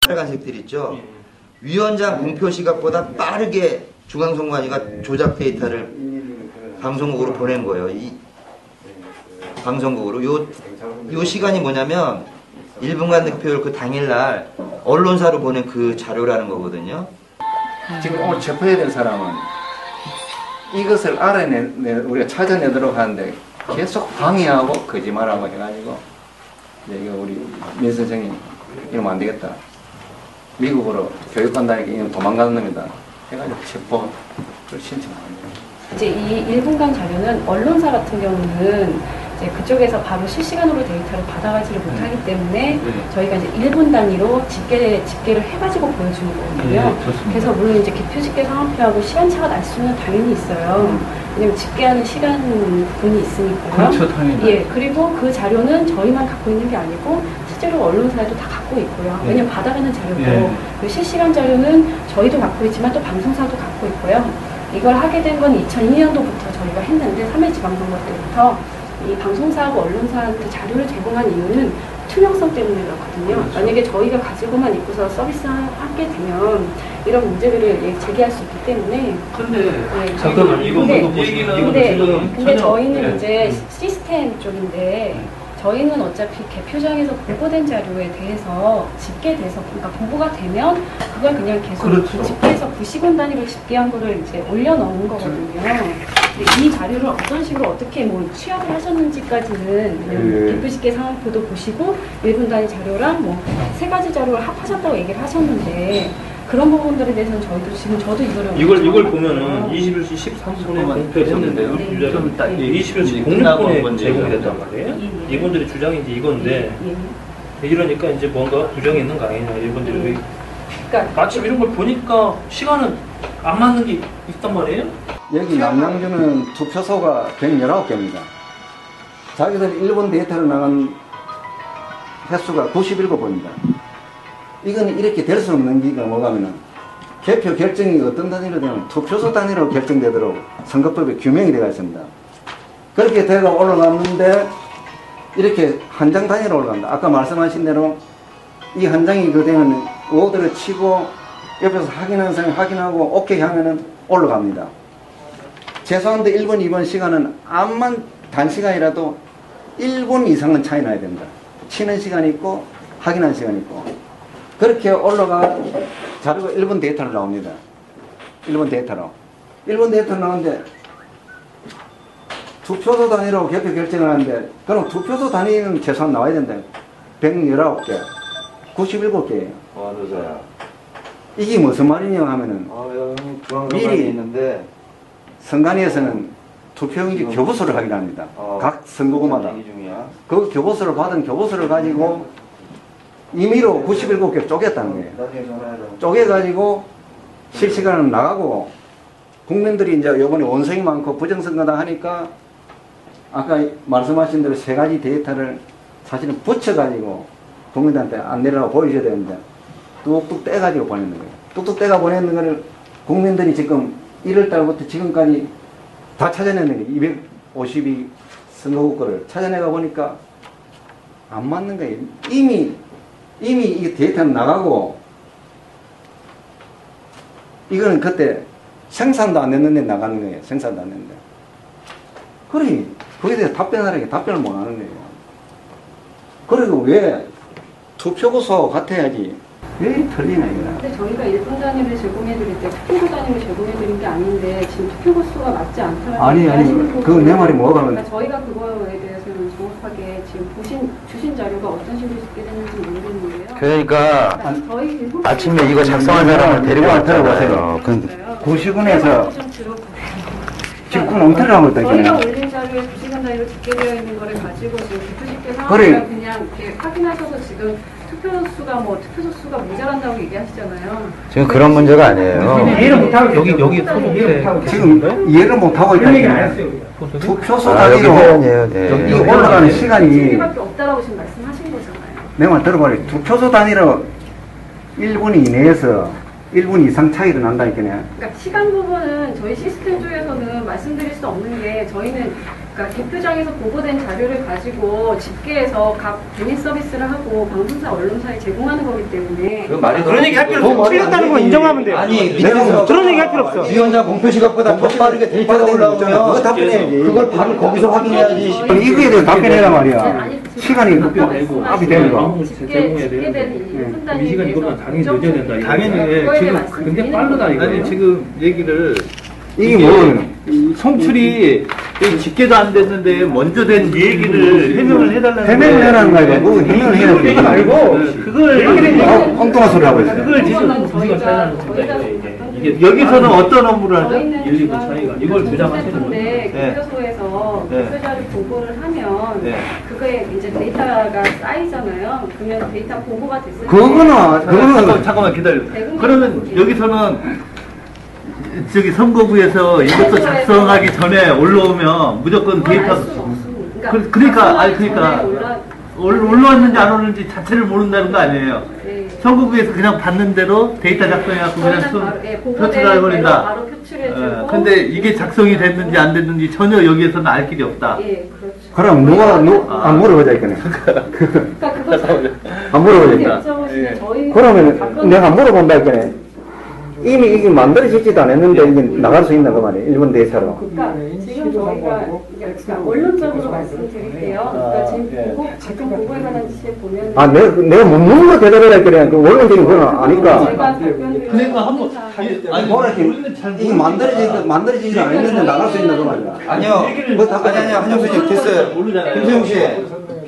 빨간색들 있죠. 위원장 공표 시각보다 빠르게 중앙선관위가 조작 데이터를 방송국으로 보낸 거예요. 이 방송국으로. 요 시간이 뭐냐면 1분간 득표율 그 당일날 언론사로 보낸 그 자료라는 거거든요. 지금 오늘 체포해야 될 사람은 이것을 우리가 찾아내도록 하는데 계속 방해하고 거짓말하고 해가지고 이거 우리 민서정이 이러면 안 되겠다. 미국으로 교육관 다니까 이러면 도망가는 놈이다. 해가지고 체포를 신청합니다. 이제 이 1분간 자료는 언론사 같은 경우는 이제 그쪽에서 바로 실시간으로 데이터를 받아가지를 못하기 때문에 저희가 이제 1분 단위로 집계를 해가지고 보여주는 거거든요. 그래서 물론 이제 개표 집계 상황표하고 시간차가 날 수는 당연히 있어요. 왜냐면 집계하는 시간분이 있으니까요. 그렇죠, 당연히. 예, 그리고 그 자료는 저희만 갖고 있는 게 아니고 실제로 언론사에도 다 갖고 있고요. 왜냐면 받아가는 자료고 그 실시간 자료는 저희도 갖고 있지만 또 방송사도 갖고 있고요. 이걸 하게 된 건 2002년도부터 저희가 했는데 3회 지방선거 때부터 이 방송사하고 언론사한테 자료를 제공한 이유는 투명성 때문에 그렇거든요. 만약에 저희가 가지고만 있고서 서비스하게 되면 이런 문제들을 제기할 수 있기 때문에. 근데 잠깐만 이거 근데 저희는 이제 시스템 쪽인데 저희는 어차피 개표장에서 보고된 자료에 대해서 집계돼서 그러니까 보고가 되면 그걸 그냥 계속 집계해서 부시군 단위로 집계한 거를 이제 올려놓은 거거든요. 근데 이 자료를 어떤 식으로 어떻게 뭐 취합을 하셨는지까지는 개표 집계 상황표도 보시고 1분 단위 자료랑 뭐 3가지 자료를 합하셨다고 얘기를 하셨는데 그런 부분들에 대해서는 저도 이걸 보면은 21시 13분에만 발표했었는데요. 21시 06분에 제공됐단 말이에요. 이분들의 주장이 이제 이건데 이러니까 이제 뭔가 부정이 있는 거 아니냐 이분들이. 그러니까 마침 이런 걸 보니까 시간은 안 맞는 게 있단 말이에요. 여기 남양주는 투표소가 119개입니다. 자기들 일본 데이터로 나간 횟수가 97번입니다. 이건 이렇게 될 수 없는 게 뭐가면은 개표 결정이 어떤 단위로 되면 투표소 단위로 결정되도록 선거법에 규명이 되어 있습니다. 그렇게 돼가 올라갔는데 이렇게 한 장 단위로 올라갑니다. 아까 말씀하신 대로 이 한 장이 그 되면 오더를 치고 옆에서 확인하는 사람이 확인하고 오케이 하면은 올라갑니다. 최소한도 1번, 2번 시간은 암만 단시간이라도 1분 이상은 차이 나야 됩니다. 치는 시간이 있고 확인하는 시간이 있고 그렇게 올라가 자료가 1번 데이터로 나옵니다. 1번 데이터로 나오는데 투표소 단위로 개표 결정을 하는데 그럼 투표소 단위는 최소한 나와야 된다. 119개 97개예요. 노자야. 이게 무슨 말이냐 하면은 미리 있는데 선관위에서는 투표용지 교부서를 하기로 합니다. 각 선거구마다. 그 교부서를 받은 교부서를 가지고 임의로 97개 쪼갰다는 거예요. 쪼개가지고 실시간으로 나가고 국민들이 이제 요번에 원성이 많고 부정선거다 하니까 아까 말씀하신 대로 3가지 데이터를 사실은 붙여가지고 국민들한테 안내라고 보여줘야 되는데 뚝뚝 떼가지고 보내는 거예요. 뚝뚝 떼가 보내는 거를 국민들이 지금 1월달부터 지금까지 다 찾아내는 거예요. 252 선거구 거를 찾아내가 보니까 안 맞는 거예요. 이미 이 데이터는 나가고 이거는 그때 생산도 안 했는데 나가는 거예요. 생산도 안 했는데. 그래 거기에 대해서 답변하라니까 답변을 못 하는 거예요. 그리고 왜 투표구소 같아야지 왜 틀리나 이거는. 근데 저희가 1분 단위를 제공해드릴 때 투표구 단위를 제공해드린 게 아닌데 지금 투표구 수가 맞지 않다는 아니 그 내 말이 뭐가 그러니까 저희가 그거에 대해서는 정확하게 지금 주신 자료가 어떤 식으로 집계되는지 모르겠는데요. 그러니까 저희 아침에 이거 작성한 사람을 데리고 왔잖아요. 구시군에서 지금 엉터리를 하고 있다 저희가 이거는. 올린 자료에 2시간 단위로 집계되어 있는 거를 가지고 지금 개표 집계 상황을 그냥 이렇게 확인하셔서 지금 투표소 수가 모자란다고 얘기하시잖아요. 지금 그런 문제가 아니에요. 이해를 못하고 여기 지금 이해를 못하고 있다. 투표소 단위로 이 올라가는 시간이 밖에 없다라고 지금 말씀하신 거잖아요. 내 말 들어봐요. 투표소 단위로 1분 이내에서 1분 이상 차이도 난다니까요. 그러니까 시간 부분은 저희 시스템 쪽에서는 말씀드릴 수 없는 게 저희는 그러니까 개표장에서 보고된 자료를 가지고 집계해서 각 대리 서비스를 하고 방송사, 언론사에 제공하는 거기 때문에 그 말이 그런 얘기 할 필요 없어. 틀렸다는 건 인정하면 돼요. 아니 밑에서 그런 얘기 할 필요 없어. 위원장 공표 시각보다 더 빠르게 데이터가 그거 올라오면 답변해야지. 그걸 바로 거기서 확인해야지. 이거에 대해 답변해라 말이야. 아니, 시간이 앞이 되는 거. 집계된 이 시간 이거보다 당연히 늦어야 된다. 이거. 당연히 그거에 대해 지금 굉장히 빠르다 이거. 아니 지금 얘기를 이게 뭐는 송출이 집계도 안 됐는데 먼저 된 얘기를 해명을 해달라는 해명을 해라는 거 아니고 뭐 해명을 해야지. 말고 그걸 엉뚱한 소리 하고 있어요. 그걸 지금 우리가 차이나는 겁니다. 이게 여기서는 어떤 업무를 하죠? 1, 2분 차이가 이걸 주장하시는 건데 네. 교도소에서 네. 교표자를 보고를 하면 네. 그거에 이제 데이터가 쌓이잖아요. 그러면 데이터 보고가 됐을 때 그거는 잠깐만 기다려. 그러면 여기서는 저기 선거구에서 이것도 작성하기 전에 올라오면 무조건 데이터 그러니까 올라왔는지 안 올랐는지 자체를 모른다는 거 아니에요. 선거구에서 그냥 받는 대로 데이터 작성해갖고 그냥 표출을 해버린다. 바로 표출해주고. 근데 이게 작성이 됐는지 안 됐는지 전혀 여기에서는 알 길이 없다. 예, 그렇죠. 그럼 누가 안 물어보자 이거네. 그러니까 그거 안 물어보자. 그러면 내가 물어본다 이거네. 이미 이게 만들어지지도 않았는데 이게 나갈 수 있나 그 말이에요. 일본 데이터로. 그러니까 지금 저희가 그러니까 원론적으로 말씀드릴게요. 그러니까 지금 보고에 관한 지시에 보면 아 내가 못 묻는 거 대답해라 그래. 그 원론적인 건 아니까. 제가 답변을 그러니까 한번 아니 뭐라 이게 만들어지지도 않았는데 나갈 수 있나 그 말이야. 아니요. 아니요. 한영수님 됐어요. 김세용 씨.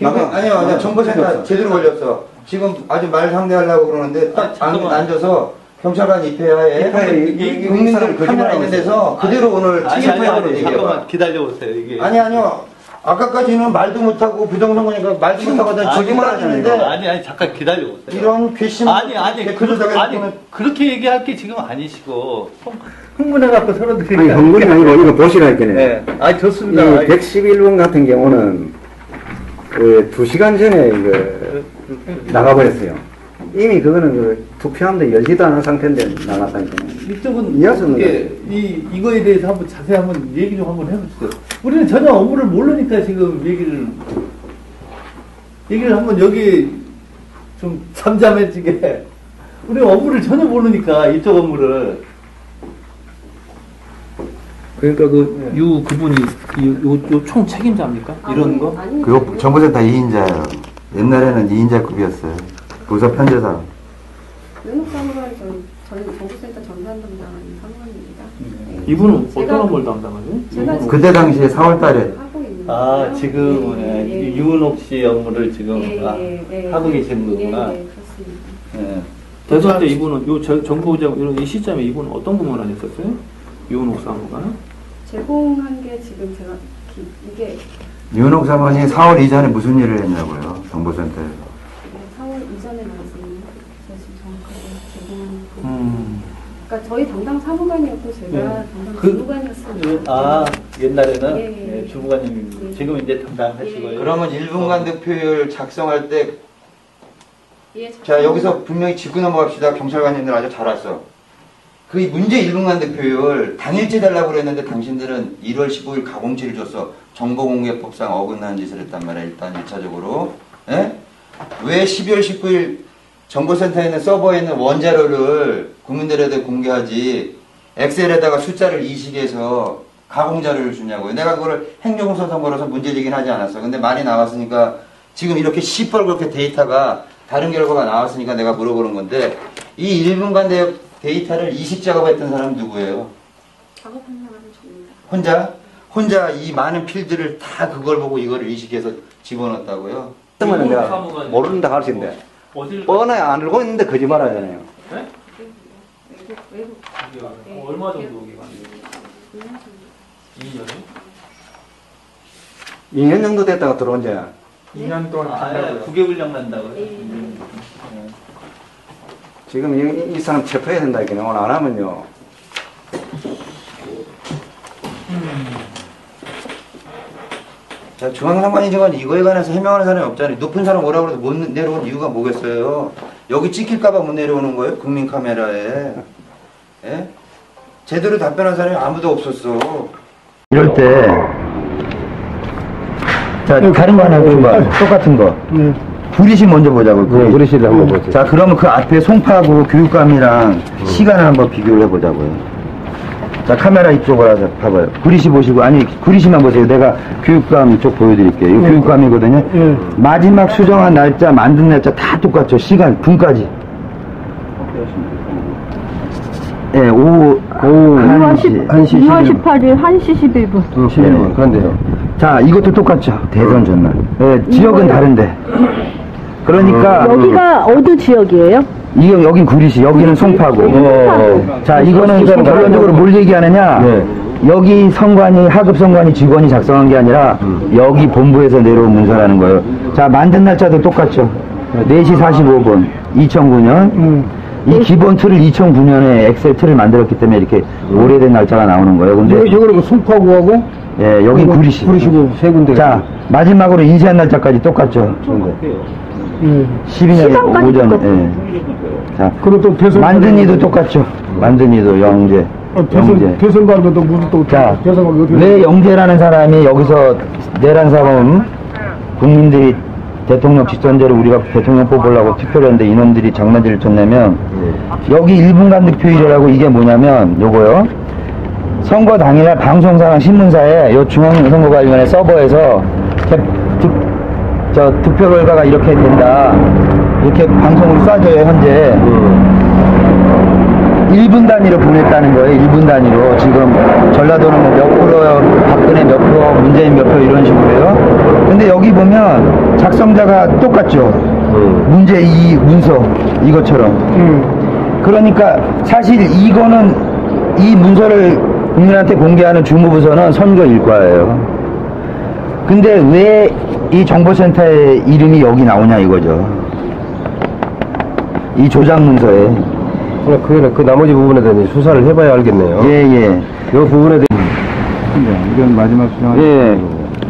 아니요. 정보센터 제대로 걸렸어. 지금 아주 말 상대하려고 그러는데 딱 앉아서 경찰관 입회하에 국민들 카메라 있는 데서 그대로 오늘 집회하고 얘기해봐. 잠깐만 기다려보세요. 이게 아니요. 아까까지는 말도 못하고 부정선거니까 말도 못하고 하던 거짓말 하시는데 아니 잠깐 기다려보세요. 이런 괘씸 그렇게 얘기할 게 지금 아니시고 흥분해갖고 서로들이 아니 흥분이 아니고 이거 보시라 했겠네. 네. 아 좋습니다. 이 111번 같은 경우는 그 2시간 전에 이거 나가버렸어요. 이미 그거는 그 투표하는데 열지도 않은 상태인데 나갔다니까. 이쪽은 이해하셨는 이거에 대해서 한번 자세히 한번 얘기 좀 한번 해보세요. 우리는 전혀 업무를 모르니까 지금 얘기를 한번 여기 좀 잠잠해지게. 우리는 업무를 전혀 모르니까 이쪽 업무를. 그러니까 그분이 요 총 책임자입니까? 이런 거? 그 정보센터 2인자예요. 옛날에는 2인자급이었어요. 부서 편제사. 윤옥사무관 전 정보센터 전산 담당하는 사무관입니다. 이분은 어떤 업무를 담당하죠? 제가 지금 그때 당시에 4월 달에 하고 있는 지금 예. 유은옥 씨 업무를 지금 예. 하고 계시는 거구나. 예, 그렇습니다. 예. 대선 때 이분은 정보부장 이런 이 시점에 이분은 어떤 근무를 하셨었어요? 유은옥 사무관? 제공한 게 지금 제가 이게 윤옥 사관이 4월 이전에 무슨 일을 했냐고요. 정보센터에서. 4월 이전에 말씀입니다. 제가 지금 정확하게 제공한 그러니까 저희 담당 사무관이었고 제가 담당 주무관이었습니다. 옛날에는 예. 주무관님 예. 지금 이제 담당하시고요. 그러면 1분간 득표율 작성할 때 예, 자 여기서 분명히 짚고 넘어갑시다. 경찰관님들 아주 잘 왔어. 그 문제 1분간 득표율 당일째 달라고 그랬는데 당신들은 1월 15일 가공지를 줬어. 정보공개법상 어긋나는 짓을 했단 말이야. 일단 1차적으로. 예? 왜 12월 19일 정보센터에 있는 서버에 있는 원자료를 국민들에게 공개하지 엑셀에다가 숫자를 이식해서 가공자료를 주냐고요. 내가 그걸 행정소 선거로서 문제제기는 하지 않았어. 근데 많이 나왔으니까 지금 이렇게 시뻘겋게 데이터가 다른 결과가 나왔으니까 내가 물어보는 건데 이 1분간 데이터를 이식 작업했던 사람은 누구예요? 작업한 사람은 저입니다. 혼자 이 많은 필드를 다 그걸 보고 이거를 이식해서 집어넣었다고요? 그러면 내가 모르는다 할 수 있는데 뻔하게 안 알고 있는데 거짓말 하잖아요. 네? 외국 얼마 정도 기간이에요? 2년이요? 2년 정도 됐다가 들어온 지 2년 동안 9개월령 난다고요. 지금 이 사람 체포해야 된다 이렇게 오늘 안 하면요. 자, 중앙선관위지만 이거에 관해서 해명하는 사람이 없잖아요. 높은 사람 오라고 해도 못 내려오는 이유가 뭐겠어요? 여기 찍힐까봐 못 내려오는 거예요? 국민 카메라에. 예? 제대로 답변한 사람이 아무도 없었어. 이럴 때 자, 다른 거 하나 줘봐. 똑같은 거. 구리시 먼저 보자고. 구리시를 한번 보세요. 자, 그러면 그 앞에 송파구 교육감이랑 시간을 한번 비교를 해보자고요. 자, 카메라 이쪽으로 와서 봐봐요. 구리시 보시고, 아니, 구리시만 보세요. 내가 교육감 쪽 보여드릴게요. 이거 교육감이거든요. 마지막 수정한 날짜, 만든 날짜 다 똑같죠. 시간, 분까지. 예, 오후 1시 18일 1시 11분. 11분. 그런데요. 자, 이것도 똑같죠. 대선 전날. 예, 지역은 다른데. 그러니까. 여기가 어느 지역이에요? 여긴 구리시, 여기는 송파구. 자, 이거는 결론적으로 뭘 얘기하느냐. 여기 성관이, 하급 성관이 직원이 작성한 게 아니라 여기 본부에서 내려온 문서라는 거예요. 자, 만든 날짜도 똑같죠. 4시 45분, 2009년. 이 기본 틀을 2009년에 엑셀 틀을 만들었기 때문에 이렇게 오래된 날짜가 나오는 거예요. 근데 여기는 송파구하고 예, 여기 구리시. 구리시고 세 군데. 자, 마지막으로 인쇄한 날짜까지 똑같죠. 12년 오전. 예. 자, 그리고 또 대선 만든이도 똑같죠. 만든이도 영재. 영재. 대선 발표도 무슨 또 자, 대선 발표 왜 영재라는 사람이 여기서 내란 사범 국민들이 대통령 직선제로 우리가 대통령 뽑으려고 투표를 했는데 이놈들이 장난질을 쳤냐면 여기 1분간 득표일이라고 이게 뭐냐면 요거요. 선거 당일날 방송사랑 신문사에 요 중앙선거관리위원회 서버에서 득표 결과가 이렇게 된다. 이렇게 방송을 쏴줘요, 현재. 1분 단위로 보냈다는 거예요. 1분 단위로. 지금 전라도는 뭐 몇 프로요, 박근혜 몇 프로, 문재인 몇 프로 이런 식으로요. 근데 여기 보면 작성자가 똑같죠. 문제 이 문서 이것처럼. 그러니까 사실 이거는 이 문서를 국민한테 공개하는 주무부서는 선거일과예요. 근데 왜 이 정보센터의 이름이 여기 나오냐 이거죠. 이 조작 문서에. 그 나머지 부분에 대해 수사를 해봐야 알겠네요. 예. 이 부분에 대해 이건 마지막 수정. 예.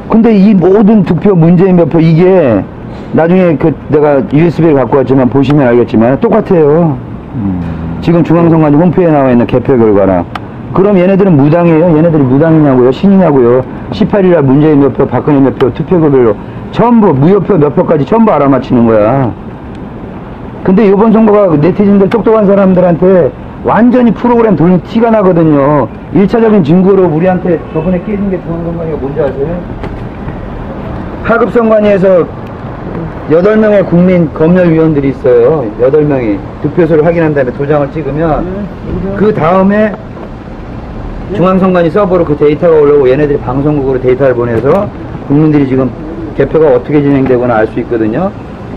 근데 이 모든 득표 문재인 몇 표 이게 나중에 내가 USB를 갖고 왔지만 보시면 알겠지만 똑같아요. 지금 중앙선관위 홈페이지에 나와 있는 개표 결과랑. 그럼 얘네들은 무당이에요? 얘네들이 무당이냐고요? 신이냐고요? 18일날 문재인 몇 표, 박근혜 몇 표, 투표구별로 전부 무효표 몇 표까지 전부 알아맞히는 거야. 근데 이번 선거가 네티즌들 똑똑한 사람들한테 완전히 프로그램 돌린 티가 나거든요. 1차적인 증거로 우리한테 저번에 깨진 게 중앙선관위가 뭔지 아세요? 하급선관위에서 8명의 국민 검열위원들이 있어요. 8명이 득표소를 확인한 다음에 도장을 찍으면 그 다음에 중앙선관위 서버로 그 데이터가 올라오고 얘네들이 방송국으로 데이터를 보내서 국민들이 지금 개표가 어떻게 진행되거나 알 수 있거든요.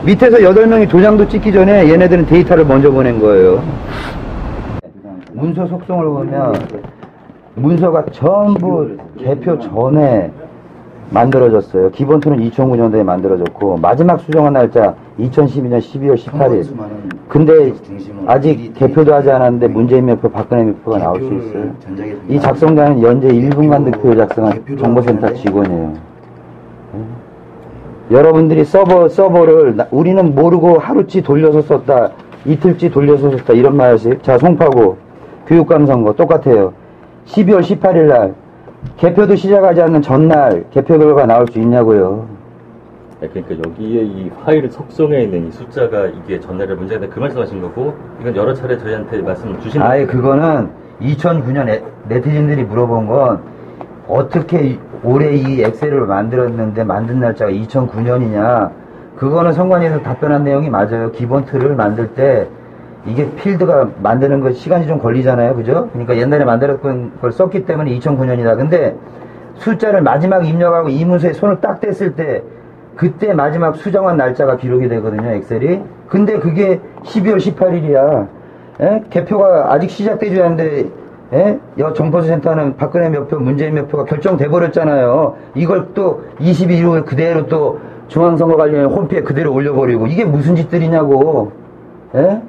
밑에서 8명이 도장도 찍기 전에 얘네들은 데이터를 먼저 보낸 거예요. 문서 속성을 보면 문서가 전부 개표 전에 만들어졌어요. 기본투는 2009년도에 만들어졌고 마지막 수정한 날짜 2012년 12월 18일. 근데 아직 개표도 하지 않았는데 문재인 몇 표, 박근혜 몇 표가 나올 수 있어요. 이 작성자는 현재 1분간 득표를 작성한 정보센터 직원이에요. 여러분들이 서버를 우리는 모르고 하루치 돌려서 썼다, 이틀치 돌려서 썼다 이런 말 하세요. 자, 송파구 교육감 선거 똑같아요. 12월 18일 날 개표도 시작하지 않는 전날 개표 결과가 나올 수 있냐고요. 네, 그러니까 여기에 이 파일 속성에 있는 이 숫자가 이게 전날에 문제가 그 말씀하신 거고 이건 여러 차례 저희한테 말씀 주신 아예 그거는 2009년 네티즌들이 물어본 건 어떻게 올해 이 엑셀을 만들었는데 만든 날짜가 2009년이냐. 그거는 선관위에서 답변한 내용이 맞아요. 기본 틀을 만들 때 이게 필드가 만드는 거 시간이 좀 걸리잖아요. 그죠? 그러니까 옛날에 만들었던 걸 썼기 때문에 2009년이다. 근데 숫자를 마지막 입력하고 이 문서에 손을 딱 댔을 때 그때 마지막 수정한 날짜가 기록이 되거든요. 엑셀이. 근데 그게 12월 18일이야. 예? 개표가 아직 시작되지 않는데 예? 정보센터는 박근혜 몇 표, 문재인 몇 표가 결정돼 버렸잖아요. 이걸 또 22일 그대로 또 중앙선거관리위원회 홈페이지에 그대로 올려버리고 이게 무슨 짓들이냐고. 예?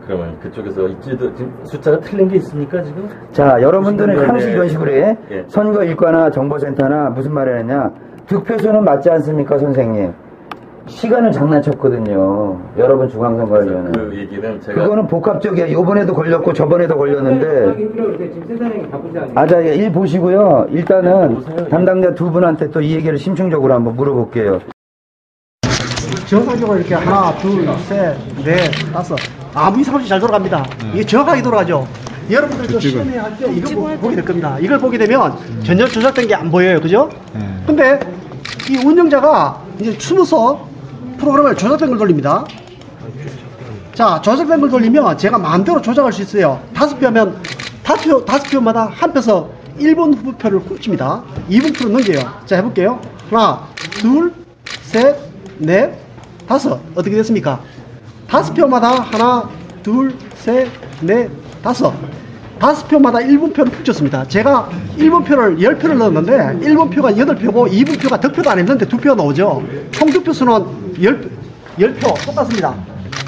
그러면 그쪽에서 지금 숫자가 틀린 게 있습니까 지금? 자, 여러분들은 항상 이런 식으로 해. 예. 선거일과나 정보센터나 무슨 말을 했냐. 득표수는 맞지 않습니까, 선생님? 시간을 장난쳤거든요. 여러분 중앙선거위원은. 그 얘기는 제가 그거는 복합적이야. 요번에도 걸렸고 저번에도 걸렸는데. 자, 일 보시고요. 일단은 담당자 두 분한테 또 이 얘기를 심층적으로 한번 물어볼게요. 정상적으로 이렇게 하나, 둘, 셋, 넷, 다섯. 아무 이상 없이 잘 돌아갑니다. 이게 정확하게 돌아가죠. 여러분들도 시험에 할 때 이걸 보게 될 겁니다. 이걸 보게 되면 전혀 조작된 게 안 보여요. 그죠? 근데 이 운영자가 이제 숨어서 프로그램을 조작된 걸 돌립니다. 자, 조작된 걸 돌리면 제가 마음대로 조작할 수 있어요. 5표면 5표마다 한 표서 1번 후보표를 훔칩니다. 2번 표로 넘겨요. 자, 해볼게요. 하나, 둘, 셋, 넷, 다섯. 어떻게 됐습니까? 5표마다 하나, 둘, 셋, 넷, 다섯. 5표마다 1분표를 훔쳤습니다. 제가 1분표를 10표를 넣었는데 1분표가 8표고 2분표가 득표도 안 했는데 2표가 나오죠. 총 득표 수는 10표 똑같습니다.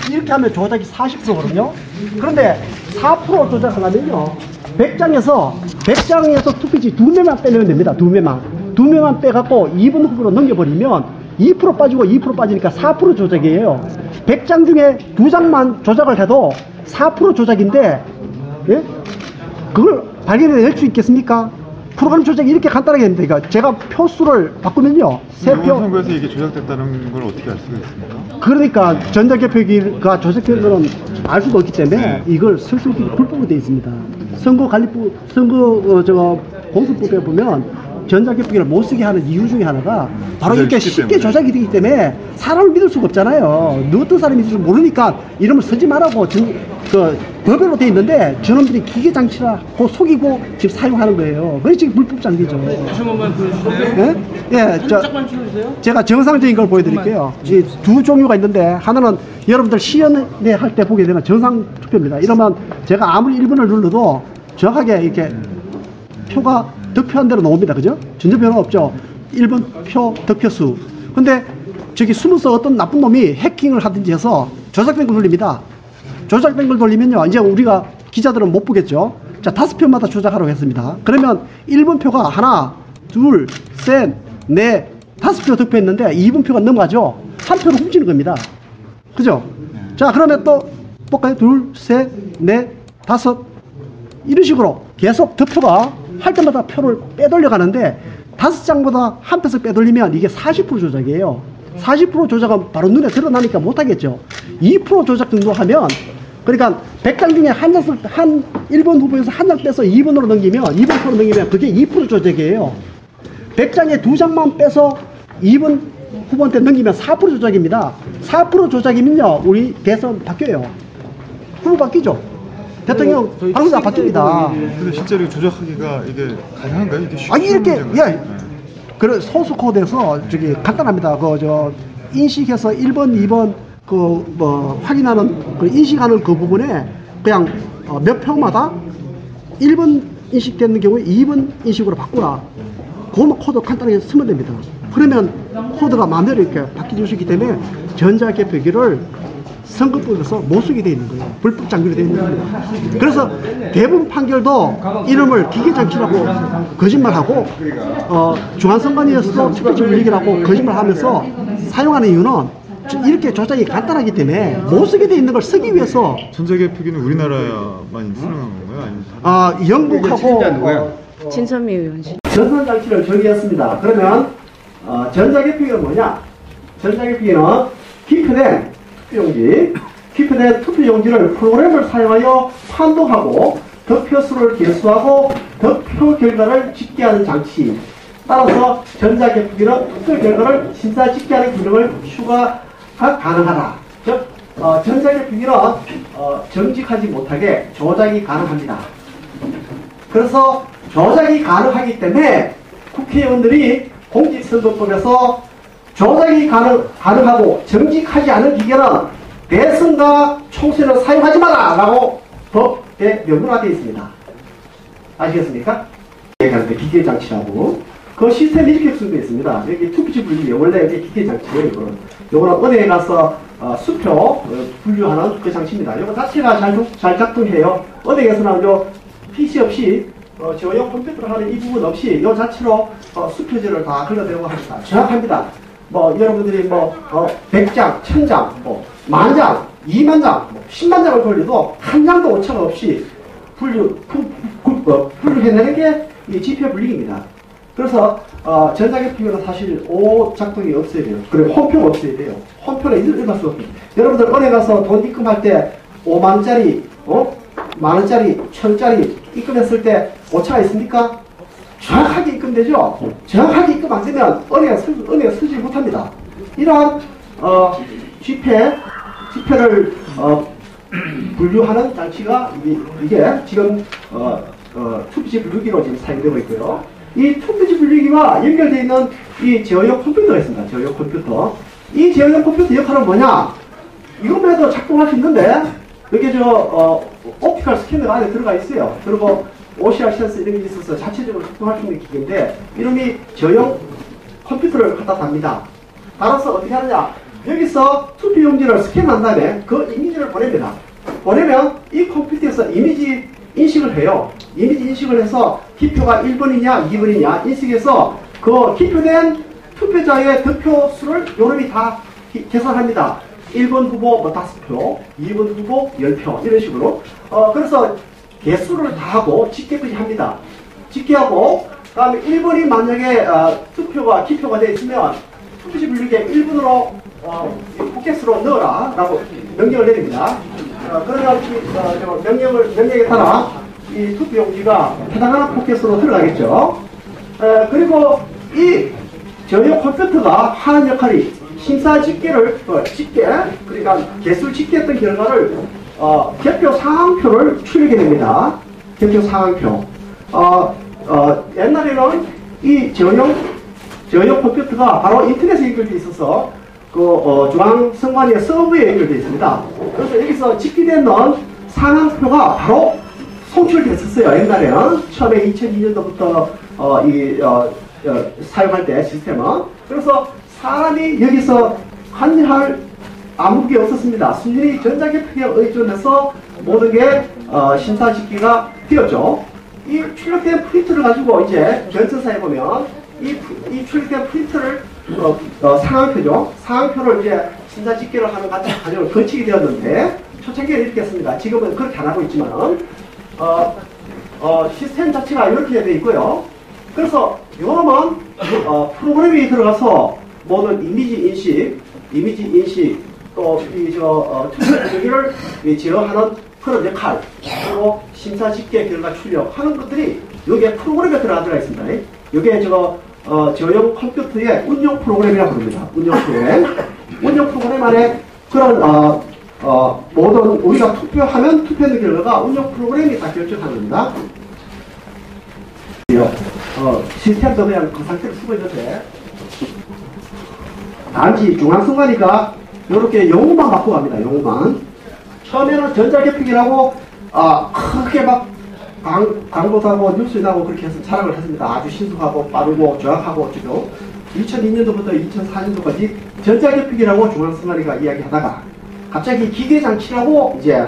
이렇게 하면 조작이 40%거든요. 그런데 4% 조작하려면요. 100장에서 투표지 2매만 빼내면 됩니다. 2매만 빼갖고 2분 후보로 넘겨버리면 2% 빠지고 2% 빠지니까 4% 조작이에요. 100장 중에 2장만 조작을 해도 4% 조작인데, 예? 그걸 발견해낼 수 있겠습니까? 프로그램 조작이 이렇게 간단하게 됩니다. 그러니까 제가 표수를 바꾸면요. 3표. 선거에서 이게 조작됐다는 걸 어떻게 알 수가 있습니까? 그러니까 전자개표기가 조작된 거는 알 수가 없기 때문에 이걸 쓸 수 없게 불법으로 되어 있습니다. 선거관리부, 공수법에 보면 전자개표기를 못 쓰게 하는 이유 중에 하나가 바로 이렇게 쉽게 조작이 되기 때문에 사람을 믿을 수가 없잖아요. 어떤 사람인지 줄 모르니까 이름을 쓰지 말라고 법으로 되어 있는데 저놈들이 기계장치라고 속이고 지금 사용하는 거예요. 그게 지금 불법 장비죠. 다시 한 번만 보여주세요. 예, 잠깐만 찍어주세요. 제가 정상적인 걸 보여드릴게요. 이 두 종류가 있는데 하나는 여러분들 시연회 할 때 보게 되면 정상 투표입니다. 이러면 제가 아무리 1번을 눌러도 정확하게 이렇게 표가 득표한 대로 나옵니다. 그죠? 전혀 변화 없죠. 1번 표 득표수. 근데 저기 숨어서 어떤 나쁜 놈이 해킹을 하든지 해서 조작된 걸 돌립니다. 조작된 걸 돌리면요. 이제 우리가 기자들은 못 보겠죠. 자, 5표마다 조작하라고 했습니다. 그러면 1번 표가 하나, 둘, 셋, 넷, 5표 득표했는데 2번 표가 넘어가죠. 한 표를 훔치는 겁니다. 그죠? 자, 그러면 또 볼까요? 둘, 셋, 넷, 다섯. 이런 식으로 계속 득표가 할 때마다 표를 빼돌려 가는데 5장보다 한 표씩 빼돌리면 이게 40% 조작이에요. 40% 조작은 바로 눈에 드러나니까 못하겠죠. 2% 조작 정도 하면, 그러니까 100장 중에 한 1번 후보에서 한 장 빼서 2번으로 넘기면, 2번 표로 넘기면 그게 2% 조작이에요. 100장에 2장만 빼서 2번 후보한테 넘기면 4% 조작입니다. 4% 조작이면요, 우리 대선 바뀌어요. 후보 바뀌죠. 대통령 방송사 바뀝니다. 근데 실제로 조작하기가 이게 가능한가요? 이게 쉽게 아니 이렇게 문제인가요? 그래 소스 코드에서 저기 간단합니다. 인식해서 1번, 2번 확인하는 인식하는 그 부분에 그냥 몇 표마다 1번 인식되는 경우에 2번 인식으로 바꾸라. 그것만 코드 간단하게 쓰면 됩니다. 그러면 코드가 마음대로 이렇게 바뀌어줄 수 있기 때문에 전자개표기를 선거법에서 못 쓰게 되어 있는 거예요. 불법 장비로 되어 있는 겁니다. 그래서 대부분 판결도 이름을 기계장치라고 거짓말하고 중앙선관위에서도 특별시 분리기라고 거짓말하면서 사용하는 이유는 이렇게 조작이 간단하기 때문에 못 쓰게 되어 있는 걸 쓰기 위해서. 전자개표기는 우리나라만 쓰는 건가요? 아니면 영국하고 진선미 의원. 전산장치를 정의했습니다. 그러면 전자개표기가 뭐냐? 전자개표기는 기표된 투표용지를 프로그램을 사용하여 판독하고 득표수를 계수하고 득표 결과를 집계하는 장치. 따라서 전자개표기는 투표 결과를 심사 집계하는 기능을 추가가 가능하다. 즉 전자개표기는 정직하지 못하게 조작이 가능합니다. 그래서 조작이 가능하기 때문에 국회의원들이 공직선거법에서 조작이 가능하고 정직하지 않은 기계는 대선과 총선을 사용하지 마라 라고 법에 명문화되어 있습니다. 아시겠습니까? 기계장치라고 그 시스템이 이렇게 구성되어 있습니다. 여기 투표지 분류, 원래 이게 기계장치예요. 요거는 은행에 가서 수표 분류하는 그 장치입니다. 이거 자체가 잘 작동해요. 은행에서는 요 PC 없이 저용 컴퓨터로 하는 이 부분 없이 이 자체로 수표지를 다 걸러대고 합니다. 정확합니다. 뭐 여러분들이 100장, 1000장, 10,000장, 20,000장, 100,000장을 돌려도 한 장도 오차가 없이 분류해내는 게 이 지표 분류입니다. 그래서 전자개표는 사실 작동이 없어야 돼요. 그리고 홈표가 없어야 돼요. 홈표는 일어날 수가 없어요. 여러분들 은행 가서 돈 입금할 때 5만원짜리, 10,000원짜리, 1,000원짜리 입금했을 때 오차가 있습니까? 정확하게 입금되죠? 정확하게 입금 안 되면 은행에 쓰지 못합니다. 이러한 지폐를 분류하는 장치가 이게 지금 투피지 분류기로 지금 사용되고 있고요. 이 투피지 분류기와 연결되어 있는 이 제어용 컴퓨터가 있습니다. 제어용 컴퓨터. 이 제어용 컴퓨터 역할은 뭐냐? 이것만 해도 작동할 수 있는데 여기 옵티컬 스캐너가 안에 들어가 있어요. 그리고 OCR 센서 이런 게 있어서 자체적으로 작동할 수 있는 기계인데 이놈이 저용 컴퓨터를 갖다 답니다. 따라서 어떻게 하느냐? 여기서 투표 용지를 스캔한 다음에 그 이미지를 보냅니다. 보내면 이 컴퓨터에서 이미지 인식을 해요. 이미지 인식을 해서 기표가 1번이냐 2번이냐 인식해서 그 기표된 투표자의 득표 수를 요놈이 다 계산합니다. 1번 후보 5표, 2번 후보 10표 이런 식으로 그래서 개수를 다 하고 집계까지 합니다. 집계하고 그다음에 1번이 만약에 투표가 기표가 되어 있으면 투표지 분류기에 1번으로 포켓으로 넣어라 라고 명령을 내립니다. 그러면 명령에 따라 이 투표용지가 해당하는 포켓으로 들어가겠죠. 그리고 이 전용 컴퓨터가 하는 역할이 심사 집계를 그러니까 개수 집계했던 결과를 개표 상황표를 출력해 냅니다. 개표 상황표. 옛날에는 이 전용 컴퓨터가 바로 인터넷에 연결되어 있어서 중앙선관위의 서버에 연결되어 있습니다. 그래서 여기서 집계되는 상황표가 바로 송출됐었어요. 옛날에는 처음에 2002년도부터 사용할 때 시스템은. 그래서 사람이 여기서 관여할 아무 게 없었습니다. 순전히 전자개표기에 의존해서 모든 게 심사 집계가 되었죠. 이 출력된 프린트를 가지고 이제 전천사에 보면 이 출력된 프린트를 상황표죠. 상황표를 이제 심사 집계를 하는 같은 과정을 거치게 되었는데 초창기에는 이렇게 했습니다. 지금은 그렇게 안 하고 있지만 시스템 자체가 이렇게 되어 있고요. 그래서 요놈은 프로그램이 들어가서 모든 이미지 인식 또 투표를 제어하는 그런 역할 그리고 심사 집계 결과 출력하는 것들이 여기에 프로그램에 들어가 있습니다. 여기에 저용 컴퓨터의 운영 프로그램이라고 부릅니다. 운영 프로그램 안에 그런 모든 우리가 투표하면 투표하는 결과가 운영 프로그램이 다 결정하는 겁니다. 시스템도 그냥 그 상태로 쓰고 있는데 단지 중앙선관위가 이렇게 용어만 바꾸고 갑니다. 용어만. 처음에는 전자개표기라고 크게 막 광고도 하고 뉴스에 나오고 그렇게 해서 자랑을 했습니다. 아주 신속하고 빠르고 정확하고 지금 2002년도부터 2004년도까지 전자개표기라고 중앙선관위가 이야기하다가 갑자기 기계장치라고 이제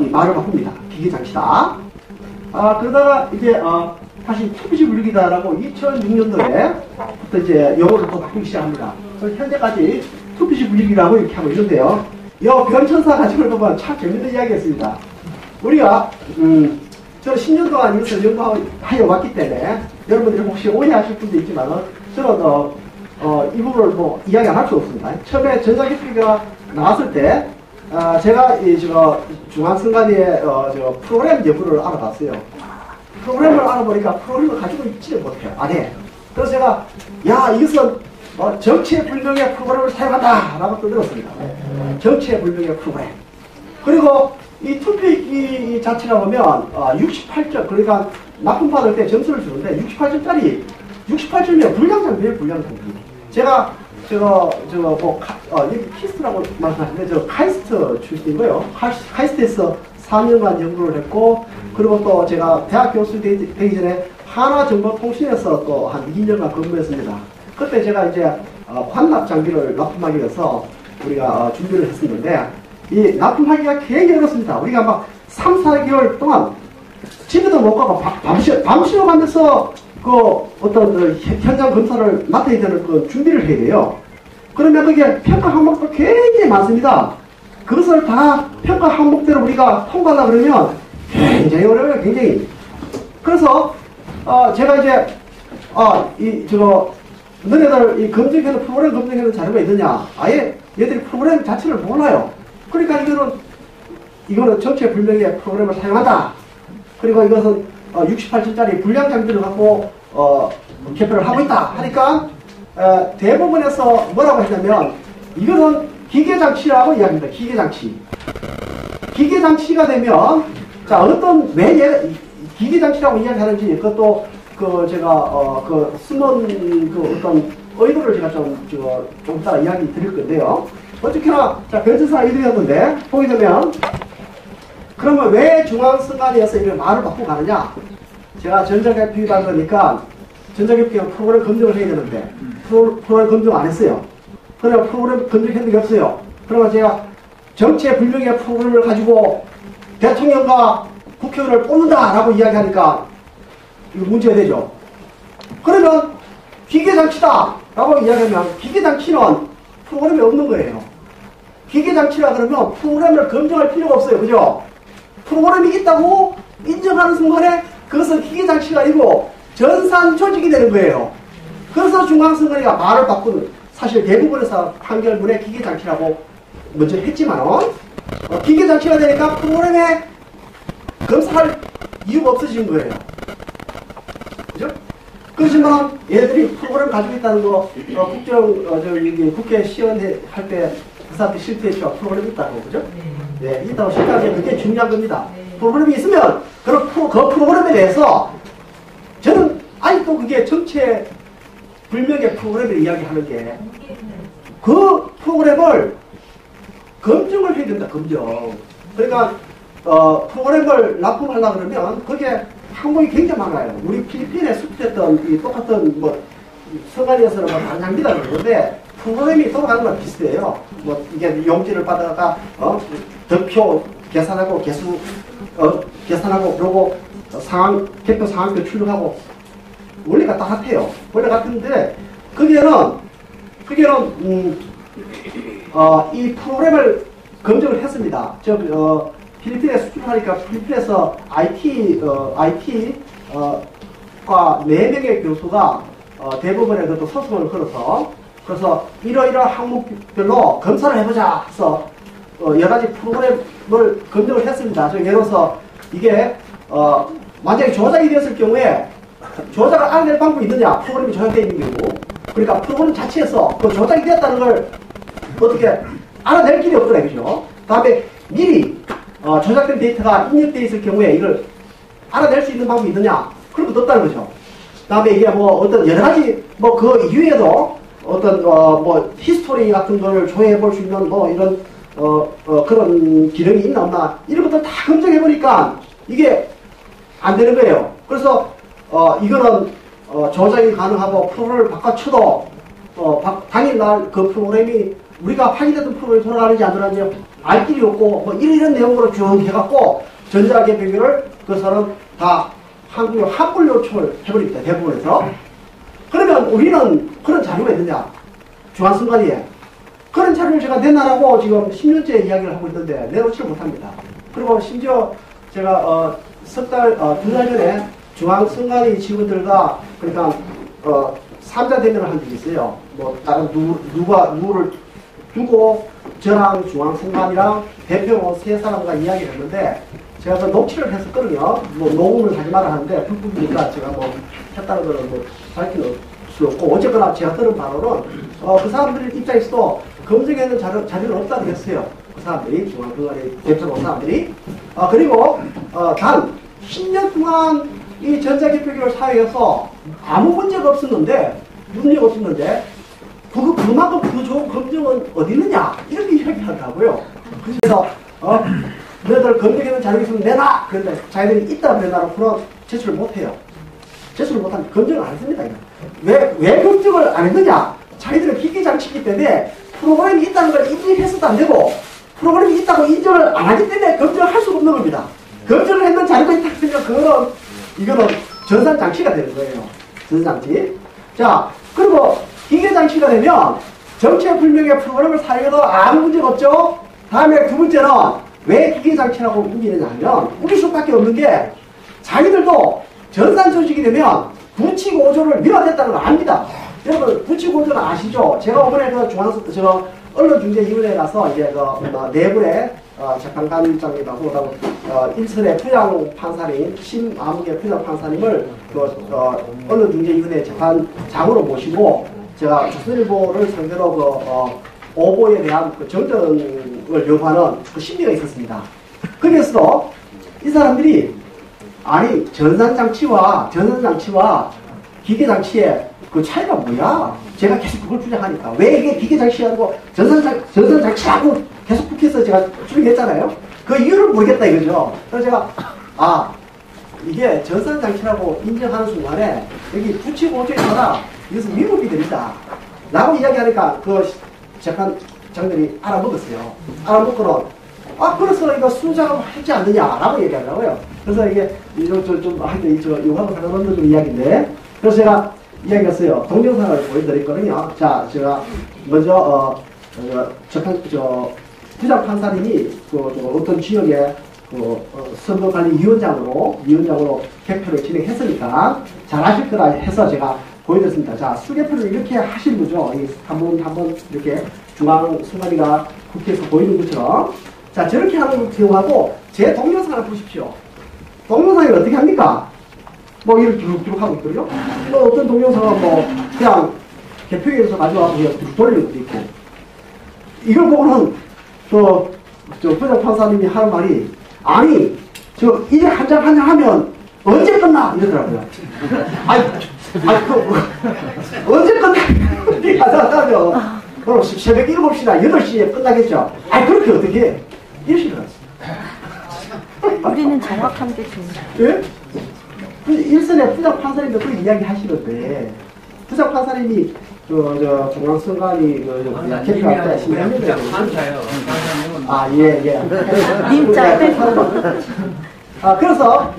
이 말을 바꿉니다. 기계장치다. 그러다가 이제 다시 투표지 분류기다라고 2006년도에부터 이제 용어를 또 바꾸기 시작합니다. 그래서 현재까지 투표지 분류기라고 이렇게 하고 있는데요. 이 변천사 가지고 보면 참 재밌는 이야기였습니다. 우리가 저는 10년 동안 이것을 연구하여 왔기 때문에 여러분들이 혹시 오해하실 분도 있지만 저는 이 부분을 뭐 이야기 안 할 수 없습니다. 처음에 전자개표기가 나왔을 때 제가 중앙선관위의 프로그램 여부를 알아봤어요. 프로그램을 알아보니까 프로그램을 가지고 있지를 못해요. 안 해. 그래서 제가 이것은 정체불명의 프로그램을 사용한다 라고 떠들었습니다. 정체불명의 프로그램. 그리고 이 투표기 자체가 보면 68점 그러니까 납품 받을 때 점수를 주는데 68점짜리 68점이면 불량장비예요. 불량장비. 제가 여기 키스트라고 말씀하시는데 저 카이스트 출신이고요. 카이스트에서 4년간 연구를 했고 그리고 또 제가 대학 교수 되기 전에 하나정보통신에서 또 한 2년간 근무했습니다. 그때 제가 이제 환납 장비를 납품하기 위해서 우리가 준비를 했었는데 이 납품하기가 굉장히 어렵습니다. 우리가 막 3, 4개월 동안 집에도 못 가고 밤새워 가면서 그 어떤 현장 검사를 맡아야 되는 그 준비를 해야 돼요. 그러면 그게 평가 항목도 굉장히 많습니다. 그것을 다 평가 항목대로 우리가 통과하려 그러면 굉장히 어려워요, 굉장히. 그래서, 제가 이제, 너네들 이 검증해서 프로그램 검증해서 자료가 있느냐. 아예 얘들이 프로그램 자체를 몰라요. 그러니까 이거는 정체불명의 프로그램을 사용한다. 그리고 이것은 68G짜리 불량 장비를 갖고 개표를 하고 있다 하니까 대부분에서 뭐라고 했냐면 이거는 기계장치라고 이야기합니다. 기계장치. 기계장치가 되면 자 왜 기계장치라고 이야기하는지 그것도 숨은 어떤 의도를 제가 좀 이따 이야기 드릴 건데요. 어쨌거나 자 변천사 의도였는데 보게 되면 그러면 왜 중앙선관위에서 이걸 말을 바꾸고 가느냐? 제가 전자개표 위반 거니까 전자개표 프로그램 검증을 해야 되는데 프로그램 검증 안 했어요. 그러면 프로그램 검증한 적이 없어요. 그러면 제가 정체불명의 프로그램을 가지고 대통령과 국회의원을 뽑는다라고 이야기하니까 이거 문제가 되죠. 그러면 기계장치다라고 이야기하면 기계장치는 프로그램이 없는 거예요. 기계장치라 그러면 프로그램을 검증할 필요가 없어요. 그죠? 프로그램이 있다고 인정하는 순간에 그것은 기계장치가 아니고 전산 조직이 되는 거예요. 그래서 중앙선관위가 말을 바꾸는 사실 대부분에서 판결문에 기계장치라고 먼저 했지만 기계장치가 되니까 프로그램에 검사할 이유가 없어진 거예요. 그죠? 그렇지만 얘들이 프로그램 가지고 있다는 거 국회 시연회 할 때 그 사람들이 실패했죠. 프로그램이 있다고. 그죠? 네, 있다고 실패하는 게 그게 중요한 겁니다. 프로그램이 있으면 그 프로그램에 대해서 저는 아직도 그게 정체 불명의 프로그램을 이야기하는 게 그 프로그램을 검증을 해야 된다. 검증. 그러니까 프로그램을 납품하려고 그러면 그게 항목이 굉장히 많아요. 우리 필리핀에 수출했던 이 똑같은 선관위에서는 다른 장비다 그러는데 프로그램이 돌아가는 거랑 비슷해요. 이게 용지를 받아가 득표 계산하고 개수 계산하고 그러고 개표 상황표 출력하고 원리가 똑같아요. 원리 같은데 그게는 이 프로그램을 검증을 했습니다. 필리핀에 수출하니까 필리핀에서 IT과 4명의 교수가 대부분의 그것도 소송을 걸어서 그래서 이러이러한 항목별로 검사를 해보자 해서 여러 가지 프로그램을 검증을 했습니다. 예를 들어서 이게 만약에 조작이 되었을 경우에 조작을 알아낼 방법이 있느냐? 프로그램이 조작되어 있는 경우. 그러니까 프로그램 자체에서 그 조작이 되었다는 걸 어떻게 알아낼 길이 없더라, 그죠? 다음에 미리 조작된 데이터가 입력되어 있을 경우에 이걸 알아낼 수 있는 방법이 있느냐? 그런 것도 없다는 거죠. 다음에 이게 어떤 여러 가지 그 이후에도 어떤 히스토리 같은 걸 조회해 볼 수 있는 이런 그런 기능이 있나 없나 이런 것들 다 검증해 보니까 이게 안 되는 거예요. 그래서 이거는 조작이 가능하고 프로그램을 바꿔쳐도 당일날 그 프로그램이 우리가 확인했던 프로그램이 돌아가는지 안 돌아가는지 알 길이 없고 이런 내용으로 쭉 해갖고 전자개표기를 그것은 다 한글 요청을 해버립니다. 대부분에서. 그러면 우리는 그런 자료가 있느냐? 중앙선관위에. 그런 자료를 제가 내놔라고 지금 10년째 이야기를 하고 있는데 내놓지를 못합니다. 그리고 심지어 제가 두 달 전에 중앙선관위 직원들과 그러니까 3자 대면을 한 적이 있어요. 다른 누구를 두고 저랑 중앙선관위랑 대표 세 사람과 이야기를 했는데 제가 그 녹취를 했었거든요. 녹음을 하지 말아 하는데 불법이니까 제가 했다는 거는 밝힐 수 없고 어쨌거나 제가 들은 바로는 그 사람들 입장에서도 검증에는 자료는 없다고 했어요. 그 사람들이 중앙선관위 대표 온 사람들이 그리고 단 10년 동안 이 전자개표기를 사용해서 아무 문제가 없었는데 그만큼 그 좋은 검증은 어디 있느냐 이렇게 이야기하더라고요. 그래서 너희들 검증에는 자료가 있으면 내놔. 그런데 자기들이 있다 그래놔라 그런 제출을 못해요. 제출을 못하면 검증을 안 했습니다. 왜 검증을 안 했느냐? 자기들은 기계장치이기 때문에 프로그램이 있다는 걸 인정했어도 안 되고 프로그램이 있다고 인정을 안 하기 때문에 검증을 할 수가 없는 겁니다. 검증을 했는 자료가 있다 그러면 이거는 전산장치가 되는 거예요. 전산장치. 자, 그리고 기계장치가 되면 정체불명의 프로그램을 사용해도 아무 문제가 없죠. 다음에 두 번째는 왜 기계장치라고 우기느냐 하면 우길 수밖에 없는 게 자기들도 전산조직이 되면 부치고조를 밀어냈다는 걸 압니다. 여러분 부치고조는 아시죠? 제가 이번에 언론중재위원회에 가서 이제 내부의 재판관장님하고 일선의 부장 판사님 심아무개 부장 판사님을 언론중재위원회 재판장으로 모시고 제가 조선일보를 상대로 오보에 대한 정정을 요구하는 심리가 있었습니다. 거기에서도 이 사람들이 아니 전산장치와 기계장치의 그 차이가 뭐야? 제가 계속 그걸 주장하니까 왜 이게 기계장치하고 전산장치하고 계속 국회에서 제가 주장했잖아요. 그 이유를 모르겠다 이거죠. 그래서 제가 이게 전산장치라고 인정하는 순간에 여기 부치고조에 따라 이것은 위법이 됩니다. 라고 이야기하니까 그 재판장들이 알아먹었어요. 알아먹고는 그래서 이거 수작업하지 않느냐라고 얘기하더라고요. 그래서 이게 하여튼 요하고 상관없는 이야기인데 그래서 제가 이야기했어요. 동영상을 보여드렸거든요. 자, 제가 먼저 부장 판사님이 어떤 지역의 선거관리위원장으로 개표를 진행했으니까 잘하실 거라 해서 제가 보여드렸습니다. 자, 수개표를 이렇게 하시는 거죠. 한번 이렇게 중앙선관위가 국회에서 보이는 것처럼. 자, 저렇게 하는 경우하고 제 동영상을 보십시오. 동영상을 어떻게 합니까? 이렇게 쭉 하고 있거든요. 어떤 동영상은 그냥 개표기에서 가져와서 그냥 돌리는 것도 있고. 이걸 보고는 부장 판사님이 하는 말이 아니, 이제 한 장 하면 언제 끝나? 이러더라고요. 언제 끝나? 하자면 그럼 새벽 7시나 8시에 끝나겠죠. 그렇게 어떻게 해? 이러시 들었어요. 우리는 정확한 게 좋은. 예? 일선의 부장 판사님도 그 이야기 하시는데, 부장 판사님이, 중앙선관위, 개표할 때 심의했는데. 판사요. 예. 님자 그래서,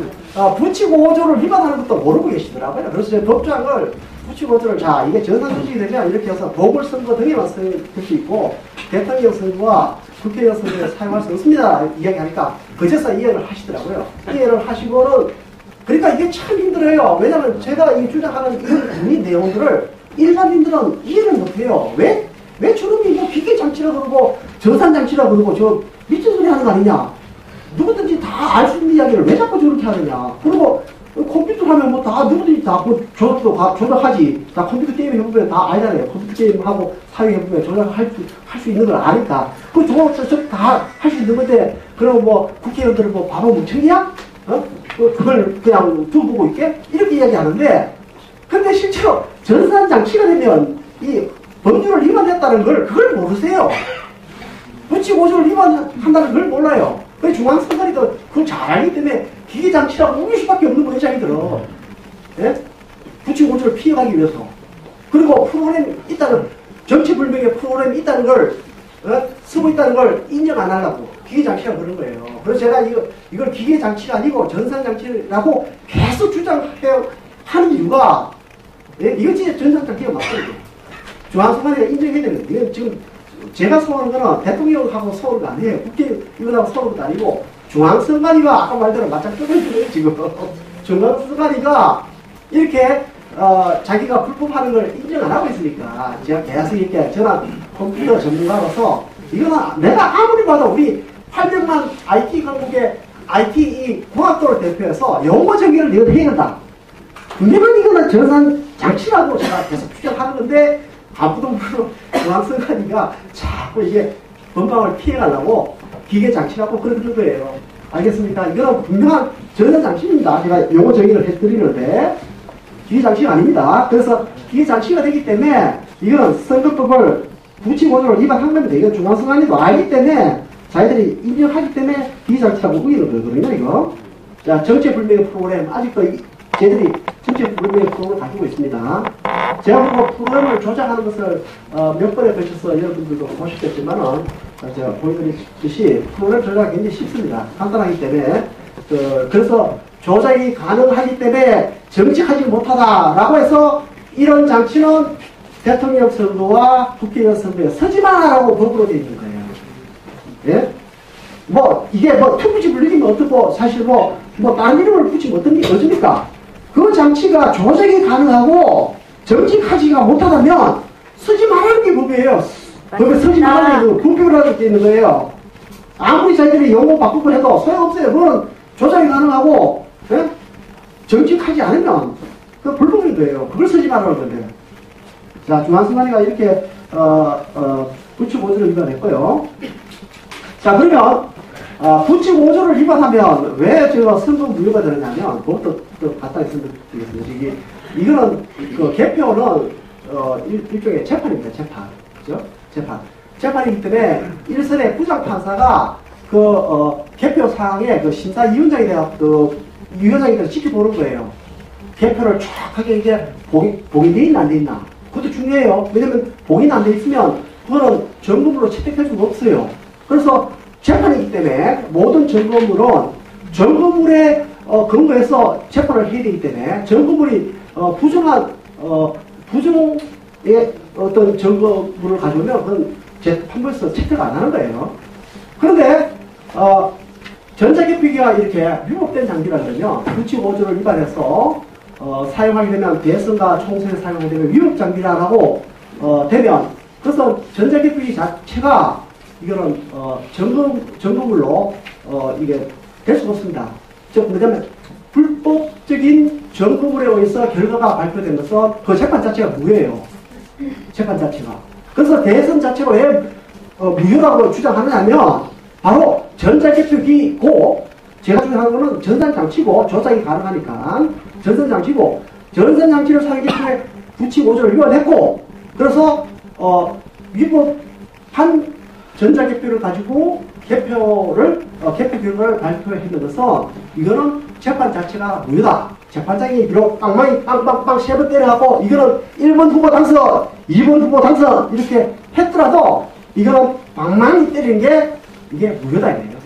부치고조를 위반하는 것도 모르고 계시더라고요. 그래서 제가 법조항을, 부치고조를, 이게 전산조직이 되면 이렇게 해서 보궐선거 등에만 쓸 수 있고, 대통령 선거와 국회의원 선거에 사용할 수 없습니다. 이야기하니까, 그제서 이해를 하시더라고요. 이해를 하시고는, 그러니까 이게 참 힘들어요. 왜냐면 제가 이 주장하는 이 내용들을 일반인들은 이해를 못해요. 왜 저놈이 이거 기계장치라 그러고 전산장치라 그러고 미친 소리 하는 거 아니냐. 누구든지 다 알 수 있는 이야기를 왜 자꾸 저렇게 하느냐. 그리고 컴퓨터 하면 다 누구든지 다 조작하지. 다 컴퓨터 게임 해보면 다 알잖아요. 컴퓨터 게임하고 사용해보면 조작할 수 있는 걸 아니까. 다 할 수 있는 건데, 그럼 국회의원들은 바보 멍청이야? 그걸 그냥 두고 있게? 이렇게 이야기하는데, 근데 실제로 전산장치가 되면 이 법률을 위반했다는 그걸 모르세요. 부치고조를 위반한다는 걸 몰라요. 그 중앙선관위도 그걸 잘 알기 때문에 기계장치라고 우길 수밖에 없는 거예요, 자기들은. 예? 부치고조를 피해가기 위해서. 그리고 프로그램이 있다는, 정체불명의 프로그램이 있다는 걸, 쓰고 있다는 걸 인정 안 하려고. 기계장치라고 그런 거예요. 그래서 제가 이걸 기계장치가 아니고 전산장치라고 계속 주장하는 이유가, 이거 진짜 전산장치가 맞거든요. 중앙선관위가 인정해야 되는 거예요. 이건 지금 제가 소원하는 거는 대통령하고 소원도 아니에요. 국회의원하고 소원도 아니고, 중앙선관위가 아까 말대로 맞짱 뜨는 거예요, 지금. 중앙선관위가 이렇게, 자기가 불법하는 걸 인정 안 하고 있으니까, 제가 계속 이렇게, 저는 컴퓨터 전문가로서, 이거는 내가 아무리 봐도 우리 800만 IT 강국의 IT 공학도를 대표해서 용어 정의를 이거 해야 된다. 분명히 이거는 전산 장치라고 제가 계속 주장하는 건데, 아무도 모르는 중앙선관위가 자꾸 이게 법망을 피해가려고 기계 장치라고 그러는 거예요. 알겠습니까? 이거는 분명한 전산 장치입니다. 제가 용어 정의를 해드리는데, 기계 장치가 아닙니다. 그래서 기계 장치가 되기 때문에, 이거는 선거법을 부치고조를 위반한 겁니다. 이건 중앙선관위도 알기 때문에 자기들이 인정하기 때문에 기계장치라고 우기는 거거든요, 이거. 자, 정체불명의 프로그램. 아직도 쟤들이 정체불명의 프로그램을 가지고 있습니다. 제가 보고 프로그램을 조작하는 것을 몇 번에 걸쳐서 여러분들도 보셨겠지만은, 제가 보여드렸듯이 프로그램 조작이 굉장히 쉽습니다. 간단하기 때문에. 그래서 조작이 가능하기 때문에 정직하지 못하다라고 해서 이런 장치는 대통령 선거와 국회의원 선거에 서지만 하라고 법으로 되어 있는 거예요. 예? 뭐, 이게 뭐, 투부지 불리기면 어떻고, 사실 뭐, 다른 이름을 붙이면 어쩌니까? 그 장치가 조작이 가능하고, 정직하지가 못하다면, 쓰지 말라는 게 법이에요. 법에 쓰지 말라는 게 불법이라고 되어 있는 거예요. 아무리 자기들이 용어 바꾸고 해도 소용없어요. 그건 조작이 가능하고, 예? 정직하지 않으면, 그 불법인 거예요. 그걸 쓰지 말라는 건데. 자, 중앙선관위가 이렇게, 부칙 5조를 위반했고요. 자, 그러면, 부칙 5조를 위반하면 왜 저 선거 무효가 되느냐면, 그것도 또 간단히 설명드리겠습니다. 이거는, 그 개표는, 일종의 재판입니다. 재판. 그죠? 재판. 재판이기 때문에, 일선의 부장판사가 개표 사항에 심사위원장이 돼서, 위원장이 돼서 지켜보는 거예요. 개표를 정확하게 이제 복인돼 있나 안 돼 있나. 그것도 중요해요. 왜냐면 복인 안 돼 있으면 그거는 점검으로 채택할 수가 없어요. 그래서 재판이기 때문에 모든 점검물은 점검물에 근거해서 재판을 해야 되기 때문에 점검물이 부정한 부정의 어떤 점검물을 가져오면 그건 재판부에서 채택 안 하는 거예요. 그런데 전자개표기가 이렇게 위법된 장비라 그러면 부칙 5조를 위반해서 사용하게 되면 대선과 총선에 사용하게 되면 위법 장비라고 되면 그래서 전자개표기 자체가 이거는 점검물로 이게 될 수가 없습니다. 즉 뭐냐면 불법적인 점검물에 의해서 결과가 발표된 것은 그 재판 자체가 무효예요. 재판 자체가. 그래서 대선 자체가 왜 무효라고 주장하느냐면 바로 전자개표기고 제가 주장하는 거는 전산장치고 조작이 가능하니까 전산장치고 전산장치를 사용했기 때문에 부칙 5조를 위반했고 그래서 위법한 전자개표를 가지고 개표 결과를 발표했는 것은 이거는 재판 자체가 무효다. 재판장이 비록 빵망이 빵빵빵 3번 때려갖고 이거는 1번 후보 당선, 2번 후보 당선 이렇게 했더라도 이거는 빵망이 때리는 게 이게 무효다 이거예요.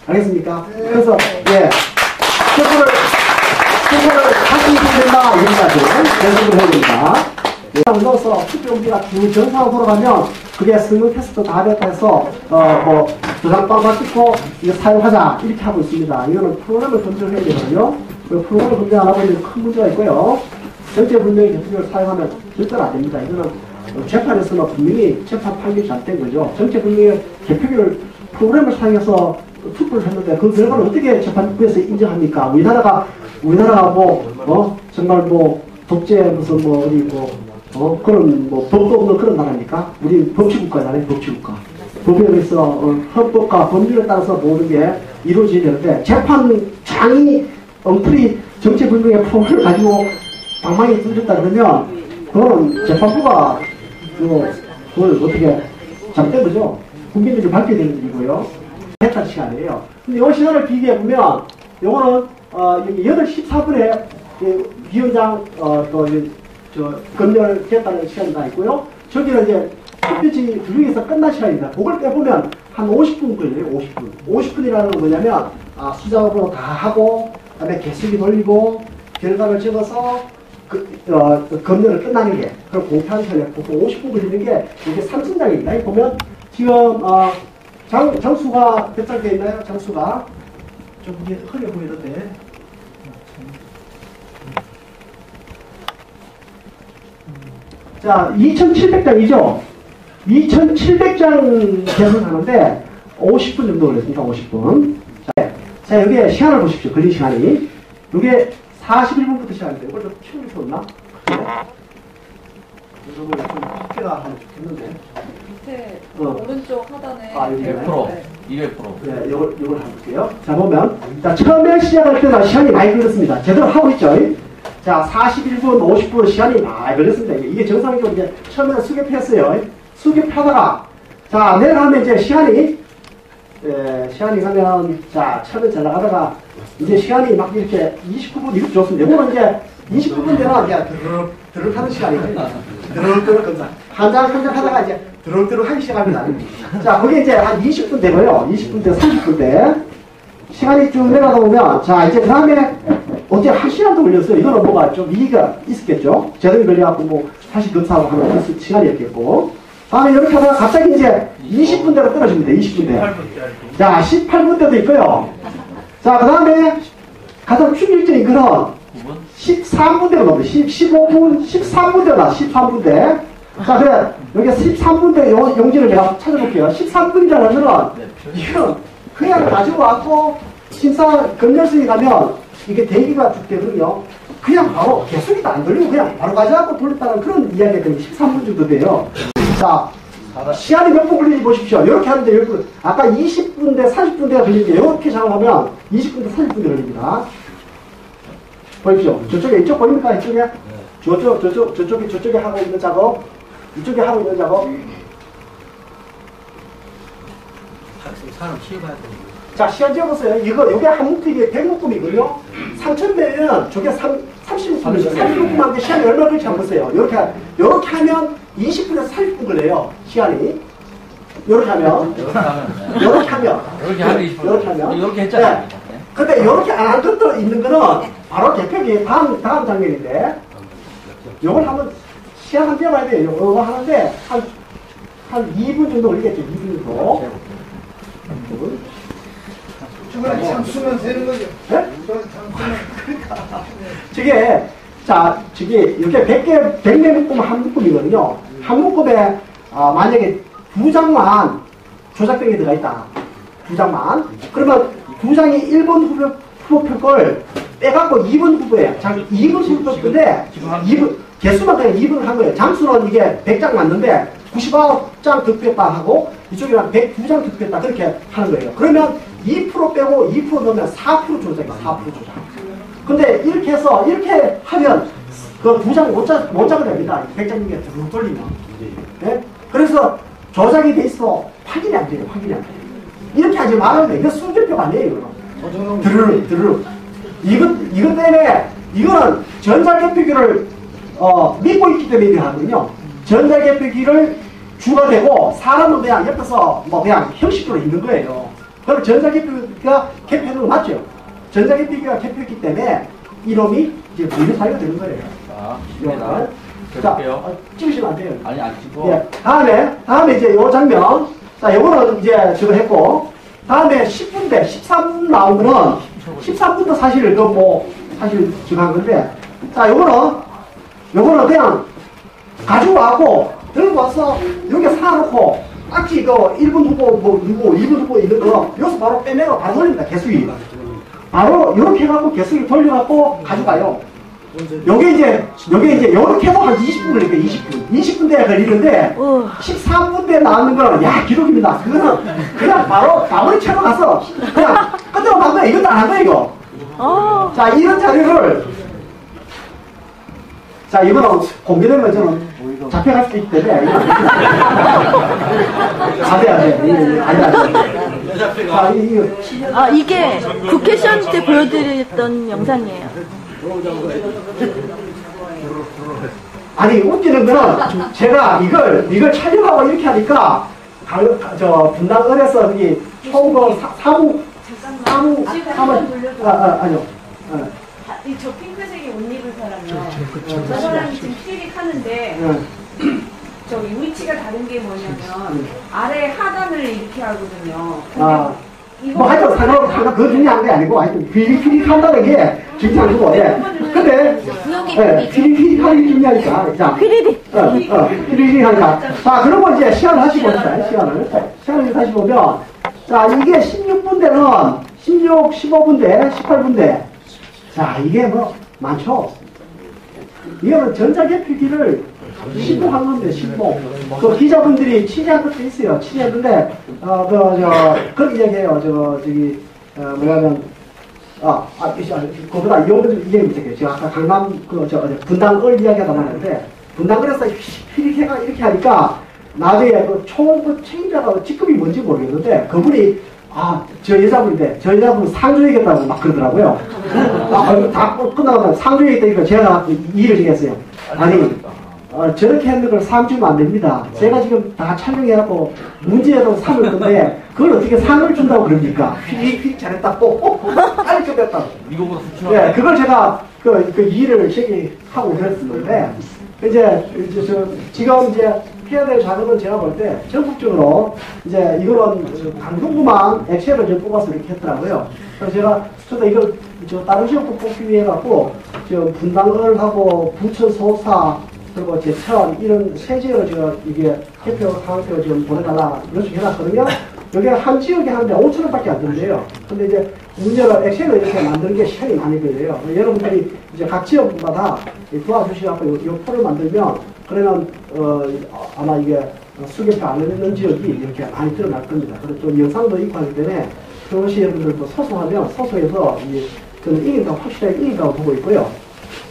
알겠습니까? 그래서 예, 투표를 다시 된다 이거까지 연습을 해야 됩니다. 넣어서 투표용지가 쭉 정상으로 돌아가면 그게 승인 테스트 다 됐다 해서 도장빵만 찍고 이거 사용하자 이렇게 하고 있습니다. 이거는 프로그램을 검증해야 되거든요. 그 프로그램을 검증 안 하고 있는 큰 문제가 있고요. 전체 분명히 개표를 사용하면 절대로 안 됩니다. 이거는 재판에서는 분명히 재판 판결이 잘 된 거죠. 전체 분명히 개표기를 프로그램을 사용해서 투표를 했는데 그 결과를 어떻게 재판부에서 인정합니까? 우리나라가 정말 독재 무슨 어디 그런 법도 없는 그런 나라입니까? 우리 법치국가잖아요. 법치국가. 법에 의해서 헌법과 법률에 따라서 모든 게 이루어져야 되는데 재판장이 엉터리 정체불명의 프로그램을 가지고 방망이 뚫렸다 그러면 그건 재판부가 그걸 어떻게 잘못된 거죠. 국민들이 밝혀야 되는 일이고요. 해탈 시간이에요. 근데 이 시간을 비교해보면 요거는 8시 14분에 위원장 검열됐다는 시간이 나 있고요. 저기는 이제 투표지 분류에서 끝난 시간입니다. 그걸 빼보면 한 50분 걸려요. 50분이라는 건 뭐냐면 수작업으로 다 하고 그다음에 개수기 돌리고 결과를 적어서 검열을 끝나는 게 그럼 공표하는 시간이 보통 50분 걸리는 게 이게 3승장입니다. 보면 지금 장수가 몇 장 되어 있나요? 장수가 좀 이게 흐려 보이던데. 자, 2,700장이죠? 2,700장 개설하는데 50분 정도 걸렸습니다. 50분. 자, 여기에 시간을 보십시오. 걸린 시간이. 이게 41분부터 시작인데 이걸 좀 치우기 좋나? 이거 좀 확대가 하면 좋겠는데. 밑에 오른쪽 하단에 100%. 네. 200%. 네, 요걸 해볼게요. 자, 보면. 자, 처음에 시작할 때는 시간이 많이 걸렸습니다. 제대로 하고 있죠? 자, 41분, 50분 시간이 많이 걸렸습니다. 이게 정상적으로 이제 처음에는 수급했어요. 수급하다가, 자, 내려가면 이제 시간이 가면, 자, 처음에 잘 나가다가, 이제 시간이 막 이렇게 29분 이렇게 줬습니다. 이거는 이제 29분 되면 이제 드르륵 하는 시간이거든요. 드르륵 검사. 한장 하다가 이제 드르륵 하기 시작합니다. 자, 그게 이제 한 20분 되고요. 20분 대 30분 대. 시간이 쭉 내려가다 보면, 자, 이제 그 다음에 어제 1시간도 걸렸어요. 이거는 뭐가 좀 이의가 있었겠죠? 제대로 걸려갖고 뭐 다시 검사하고 하면 시간이었겠고. 다음에 이렇게 하다가 갑자기 이제 20분대로 떨어집니다. 20분대. 자, 18분대도 있고요. 자, 그 다음에 가장 충격적인 거는 13분대가 나옵니다. 15분, 13분대다. 13분대. 자, 그래. 여기 13분대 용지를 내가 찾아볼게요. 13분이라는 거는 이거 그냥 가지고 왔고 심사 검열성에 가면 이게 대기가 되거든요. 그냥 바로 개수기도 안 돌리고 그냥 바로 가져가고 돌렸다는 그런 이야기가 13분 정도 돼요. 자, 시간이 몇 분 걸리는지 보십시오. 이렇게 하는데, 여기 아까 20분대, 40분대가 걸리는데, 이렇게 작업하면 20분대, 40분대 걸립니다. 보십시오. 저쪽에, 이쪽 보입니까? 이쪽에? 저쪽에 하고 있는 작업. 이쪽에 하고 있는 작업. 사람 키워봐야 되는데. 자, 시간 재보세요. 요게 한 묶음, 이게 100묶음이거든요. 3,000배면 저게 30묶음이죠. 30묶음 하는데 시간이 얼마 걸리지 한번 보세요. 요렇게 하면 20분에서 40분 걸려요. 시간이. 요렇게 하면. 요렇게 하면. 요렇게 했잖아요. 네. 근데 요렇게 안 한 것도 있는 거는 바로 개표기 다음 장면인데. 요걸 한번 시간 한번 빼봐야 돼요. 요거 하는데 한 2분 정도 걸리겠죠. 2분 정도. 중간에 참수면 되는 거죠. 네? 저게, 자, 이렇게 100개 묶음 한 묶음이거든요. 한 묶음에, 만약에 2장만 조작병이 들어가 있다. 2장만. 그러면 2장이 1번 후보표 걸 빼갖고 2번 후보에, 2번 후보표인데, 2번, 개수만 그냥 2번을 한 거예요. 장수는 이게 100장 맞는데, 99장 득표했다 하고, 이쪽이랑 102장 득표했다. 그렇게 하는 거예요. 그러면 2% 빼고 2% 넣으면 4% 조작이에요. 4% 조작. 근데 이렇게 해서 이렇게 하면 그 2장 못 작을 됩니다. 100장 중에 쭉 돌리면. 네? 그래서 조작이 돼 있어 확인이 안 돼요. 확인이 안 돼요. 이렇게 하지 말아야 돼. 이거 순결표가 아니에요. 드르륵. 이것 때문에 이거는 전자개표기를 믿고 있기 때문에 이렇게 하거든요. 전자개표기를 주가 되고 사람은 그냥 옆에서 뭐 그냥 형식으로 있는 거예요. 그럼 전자개표기가 개표하는 거 맞죠? 전자개표기가 개표했기 때문에 이놈이 이제 무효 사유가 되는 거예요. 자, 찍으시면 안 돼요. 아니, 안 찍고. 예. 다음에 이제 요 장면. 자, 요거는 이제 저거 했고. 다음에 10분대, 13분 나온 거는 13분도 사실 사실 저거 한 건데. 자, 요거는 그냥 가지고 와고 들고 와서 여기 사놓고 딱지 이거 1분 후보 누구 2분 후보 있는 거 여기서 바로 빼내고 바로 돌립니다. 개수기 바로 이렇게 해갖고 개수기 돌려갖고 가져가요. 요게 이제 요렇게 해서 한 20분 걸릴게요. 20분대에 걸리는데 13분대에 나오는 거는 야 기록입니다. 그거는 그냥 바로 마무리 채로 가서 그냥 끝내고 간 거야. 이것도 안 한 거야 이거. 자, 이런 자료를 자, 이거는 공개되면 저는 잡혀갈 수 있기 때문에 안 돼. 이게 국회 시험 때 보여드렸던 영상이에요. 아니, 웃기는 거는 제가 이걸 촬영하고 이렇게 하니까 분당을에서 여기 총무 아니요. 이 저 핑크색의 옷 입은 사람이요. 저 사람이 지금 피리릭 하는데 저기 위치가 다른 게 뭐냐면 아래 하단을 이렇게 하거든요. 뭐 하여튼 상관 그거 중요한 게 아니고 하여튼 피리릭 한다는 게 중요한 거고. 근데 피리릭 하는 게 중요하니까. 자, 피리릭 하니까. 자, 그러고 이제 시간을 다시 봅시다. 시간을 다시 보면 자, 이게 16분대는 16, 15분대, 18분대. 자, 이게 뭐 많죠. 이거는 전자개표기를 신봉한 건데, 신봉. 그 기자분들이 취재한 것도 있어요. 취재했는데, 그런 이야기해요. 뭐냐면, 그거보다 이용들 이야기 있어요. 제가 아까 강남, 분당을 이야기하다 말했는데, 분당을에서 이렇게 하니까, 나중에 그 책임자가 직급이 뭔지 모르겠는데, 그분이, 저 여자분인데, 저 여자분 상주얘기했다고 막 그러더라고요. 다 끝나고 상주얘기했다니까 제가 일을 정했어요. 아니, 저렇게 하는 걸 상 주면 안 됩니다. 제가 지금 다 촬영해갖고 문제로 상을 건데 그걸 어떻게 상을 준다고 그럽니까? 휙 잘했다 빨리 끝냈다. 네, 그걸 제가 그 일을 하고 그랬었는데 이제 지금 이제 해야 될 작업은 제가 볼 때 전국적으로 이제 이거는 강동구만 엑셀을 좀 뽑아서 이렇게 했더라고요. 그래서 저도 이걸 다른 지역도 뽑기 위해 갖고 분당을하고 부천, 소사 그리고 제천 이런 세 지역을 제가 이게 대표 강학교 지금 보내달라 요청해 놨거든요. 여기 한 지역에 하는데 5,000원밖에 안 든대요. 근데 이제 문제는 엑셀을 이렇게 만드는 게 시간이 많이 걸려요. 여러분들이 이제 각 지역마다 도와주시갖고 요 표를 만들면 그러면 아마 이게 수개표 안 되는 지역이 이렇게 많이 드러날 겁니다. 그리고 또 영상도 있고 하기 때문에 그것이 여러분들도 소송하면 소송해서 저는 이긴다고 확실하게 이긴다고 보고 있고요.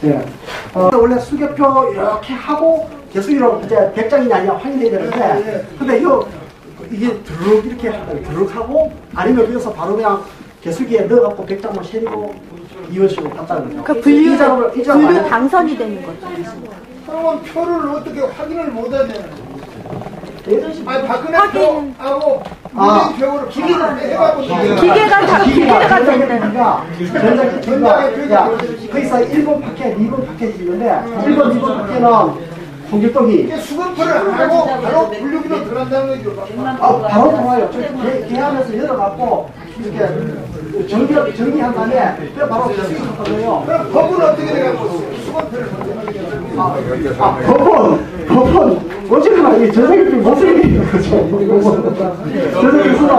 네. 원래 수개표 이렇게 하고 개수기로 이제 100장이냐 아니냐 확인해야 되는데 근데 이게 드르륵 이렇게 드르륵하고 아니면 여기서 바로 그냥 개수기에 넣어갖고 100장만 세리고 이런 식으로 갔다는 거죠. 그 분류 당선이 되는 거죠. 그러면 표를 어떻게 확인을 못해야 되는 거예요? 아니 박근혜 표하고 문재인 표를 기계가 해갖고 기계가 된다니까. 전자의 표가 거기서 1번 파켓, 2번 파켓이 있는데 1번, 2번 파켓은 홍길동이 이게 수급표를 안 하고 바로 분류기로 들어간다는 거죠. 바로 들어와요. 개하면서 열어갖고 이렇게 정리한 다음에 바로 수익을 거예요. 그럼 법은 어떻게 돼가지고 수급표를 법은 어쨌거나 이 전세계를 못 쓰게 되는 거죠. 전세계 수가